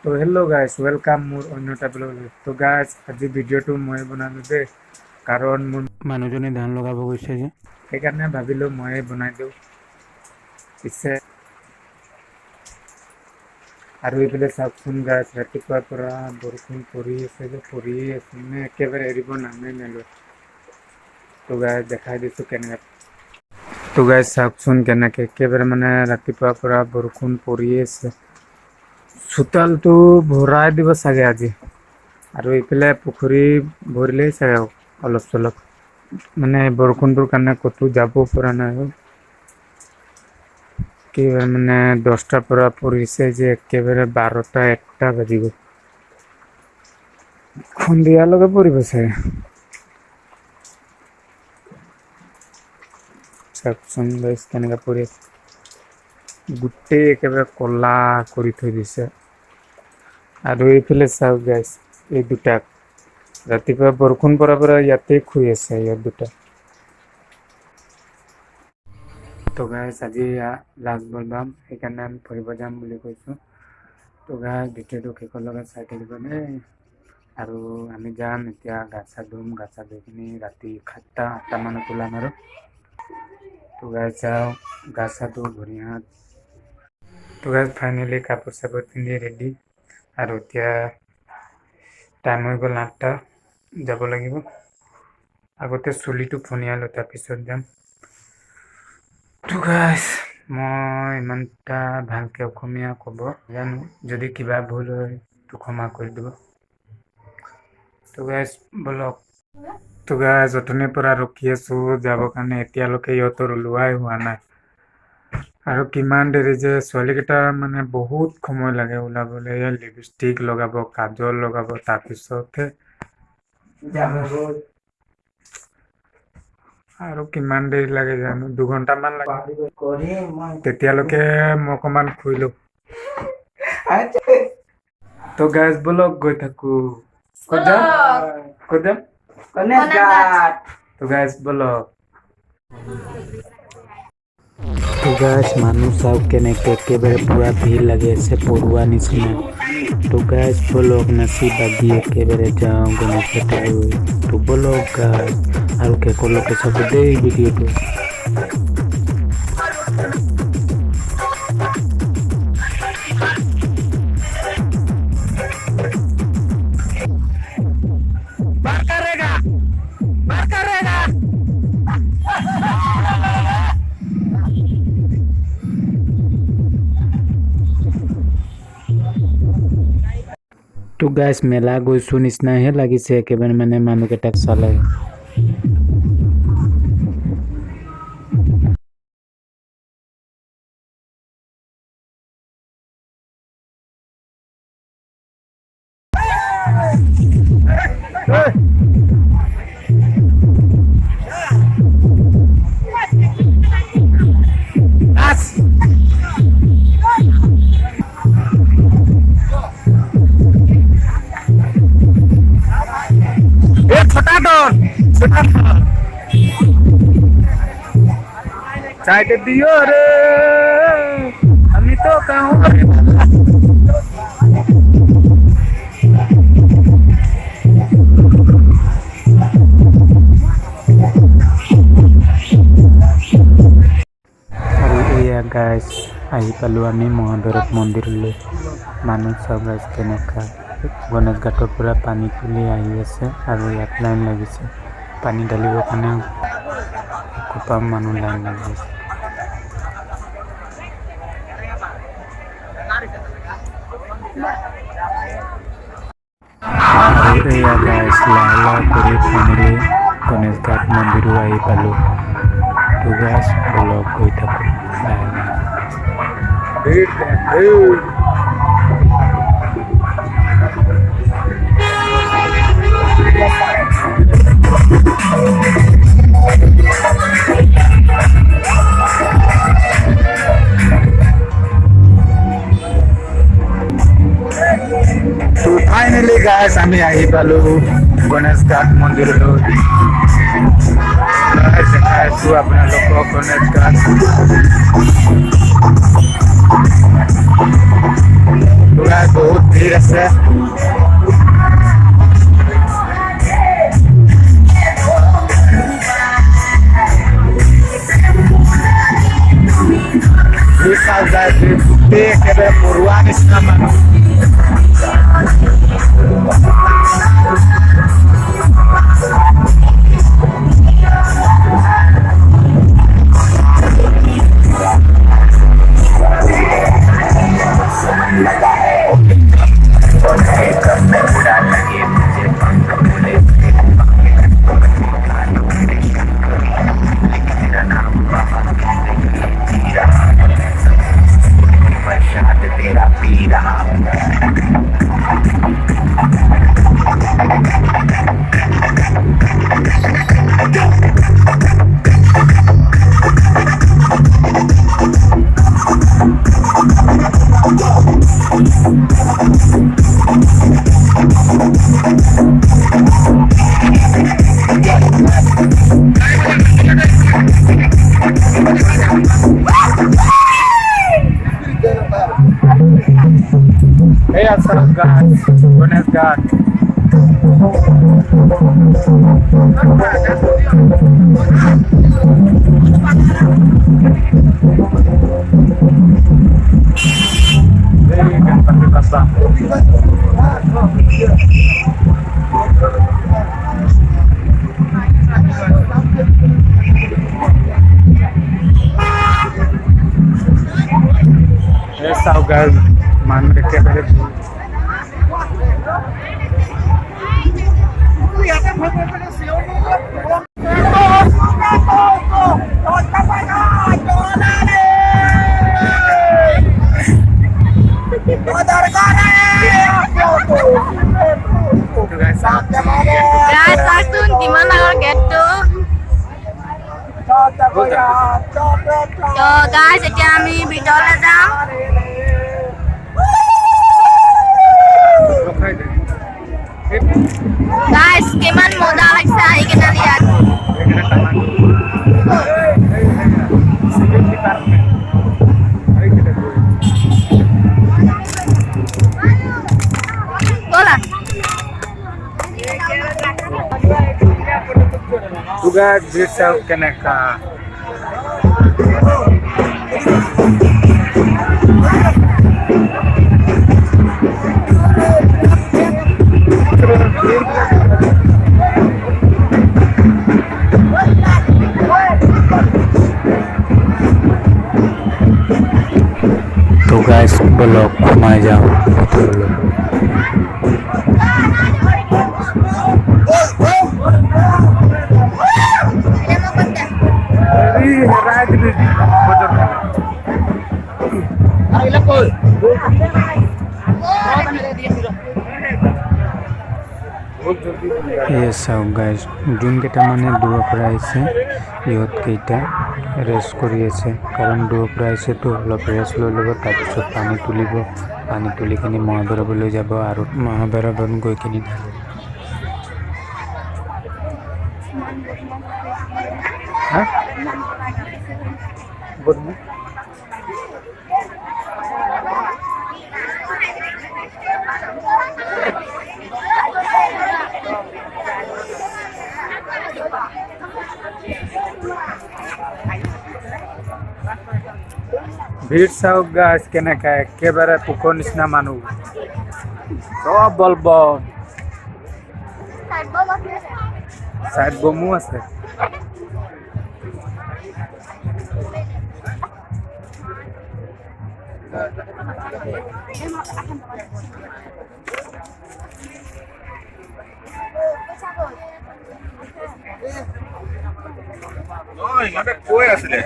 তো hello' guys welcome মোৰ অন্য এটা ব্লগলৈ। তো গাইজ আজি ভিডিঅ'টো মই বনালোঁ দেই, কাৰণ মোৰ মানুহজনে ধান লগাব গৈছে যে, সেইকাৰণে ভাবিলোঁ ময়ে বনাই দিওঁ। পিছে আৰু এইফালে চাওকচোন গাইজ, ৰাতিপুৱাৰ পৰা বৰষুণ পৰি আছে মানে একেবাৰে এৰিব নামেই নলয়। তো গাইজ দেখাই দিছোঁ কেনেকৈ। তো গাইজ চাওকচোন কেনেকৈ একেবাৰে মানে ৰাতিপুৱাৰ পৰা বৰষুণ পৰি আছে। চোতালটো ভৰাই দিব চাগে আজি, আৰু এইফালে পুখুৰী ভৰিলেই চাগে অলপ চলপ, মানে বৰষুণটোৰ কাৰণে ক'তো যাব পৰা নাই। কি মানে 10টাৰ পৰা পৰিছে যে একেবাৰে 12টা-1টা বাজিব, সন্ধিয়ালৈকে পৰিব চাগে। চাওকচোন গাইজ কেনেকৈ পৰি আছে, গোটেই একেবাৰে ক'লা কৰি থৈ দিছে। আৰু এইফালে চাওক গাইজ, এই দুটাক ৰাতিপুৱা বৰষুণ পৰাৰ পৰা ইয়াতে শুই আছে ইহঁত দুটা। তো গাইজ আজি লাষ্ট বলবাম, সেইকাৰণে আমি ফুৰিব যাম বুলি কৈছোঁ। তো গাইজ ভিডিঅ'টো শেষলৈকে চাই থাকিব দেই। আৰু আমি যাম এতিয়া, গা চা ধুই কিনি ৰাতি 7টা-8টা মানত ওলাম আৰু। তো গাইজ যাওঁ, গা চা ধুই ভৰি হাত। তো গাইজ ফাইনেলি কাপোৰ চাপোৰ পিন্ধি ৰেডি, আৰু এতিয়া টাইম হৈ গ'ল 8টা, যাব লাগিব। আগতে চুলিটো ফনিয়ালোঁ, তাৰপিছত যাম। তো গাইজ মই ইমানটা ভালকৈ অসমীয়া ক'ব জানো, যদি কিবা ভুল হয় তো ক্ষমা কৰি দিব। তো গাইজ বলক। তো গাইজ অথনিৰ পৰা ৰখি আছোঁ যাবৰ কাৰণে, এতিয়ালৈকে ইহঁতৰ ওলোৱাই হোৱা নাই। আৰু কিমান দেৰি যে, ছোৱালীকেইটাৰ মানে বহুত সময় লাগে ওলাবলৈ। লিপষ্টিক লগাব, কাজল লগাব, তাৰপিছতহে আৰু কিমান দেৰি লাগে জানো, 2 ঘণ্টামান লাগে। তেতিয়ালৈকে মই অকণমান শুই লওঁ। তো গাইজ বলক গৈ থাকোঁ। ক'ত যাম? তো গাইজ বলক। তো গাইজ মানুহ চাওক কেনেকৈ একেবাৰে পূৰা ভিৰ লাগি আছে, পৰুৱা নিচিনা। তো গাইজ বলক নাচি বাগি একেবাৰে যাওঁ গণেশ ঘাটলৈ। তো বলক গাইজ, আৰু শেষলৈকে চাব দেই ভিডিঅ'টো। তো গাইজ মেলা গৈছোঁ নিচিনাহে লাগিছে, একেবাৰে মানে মানুহকেইটাক চালে। চাইতে দিও রে, আমি তো কাউ। আৰু এয়া গাইজ আহি পালোঁ আমি মহাভৈৰৱ মন্দিৰলৈ। মানুহ চাওক গাইজ কেনেকুৱা, গণেশ ঘাটৰ পৰা পানী তুলি আহি আছে, আৰু ইয়াত লাইন লাগিছে পানী ঢালিবৰ কাৰণে। এসোপা মানুহ লাইন লাগি আছে। আৰু এয়া গাইজ লাহে লাহে কৰি ফাইনেলি গণেশ ঘাট মন্দিৰো আহি পালোঁ। তো গাইজ বলক গৈ থাকোঁ লাহে লাহে। তো ফাইনেলি গাইজ আমি আহি পালোঁ গণেশ ঘাট মন্দিৰলৈ। দেখাই আছোঁ আপোনালোকক গণেশ ঘাট। তো গাইজ বহুত ভিড় আছে। ভিড় চাও যায় গোটেই একেবাৰে পৰুৱা নিচিনা মানুহ। Hey, what's up, guys? Buenas God. Hey, Ganpati Bappa. Hey, so guys, man, ekebareh Guys, langsung gimana kalau gitu? Yo guys, এতিয়া আমি ভিতৰলৈ যাম। Guys, কিমান মজা লাগিছে আহি কিনে ইয়াত। Bola. juga bisa keneka. तो गाइस ब्लॉग घुमाए जाओ Yes, so guys, যোন কেইটা মানে দূৰৰ পৰা আহিছে ইহঁত কেইটা ৰেষ্ট কৰি আছে কাৰণ দূৰৰ পৰা আহিছে তো অলপ ৰেষ্ট লৈ ল'ব তাৰপিছত পানী তুলিব পানী তুলি কিনি মহাভৈৰৱলৈ যাব আৰু মহাভৈৰৱত গৈ কিনি ভিড় চাও গাছ কেনেকা একেবাৰে পোকৰ নিচিনা মানুহ চব বলব সাইড বমো আছে ইহঁতে কৈ আছিলে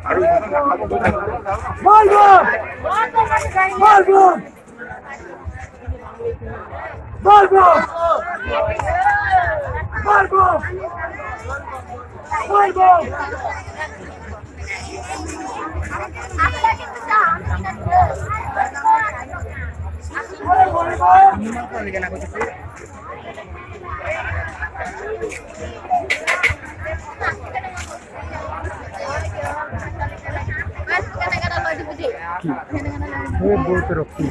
আৰু बहुत रखी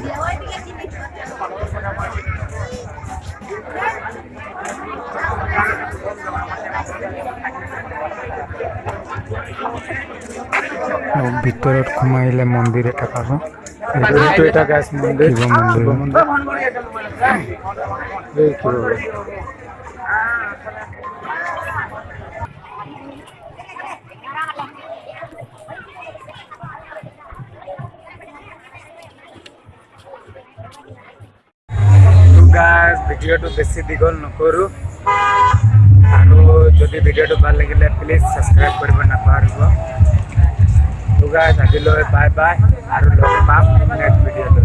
ভিতৰত সোমাই আহিলে মন্দিৰ এটা পাব। এইটো এটা গাছ মন্দিৰ, শিৱ মন্দিৰ। এই শিৱ গাছ ভিডিঅ'টো বেছি দীঘল নকৰোঁ আৰু যদি ভিডিঅ'টো ভাল লাগিলে প্লিজ ছাবস্ক্ৰাইব কৰিব নাপাহৰিব। তো গাছ আজিলৈ বাই বাই আৰু লগ পাম নেক্সট ভিডিঅ'টো।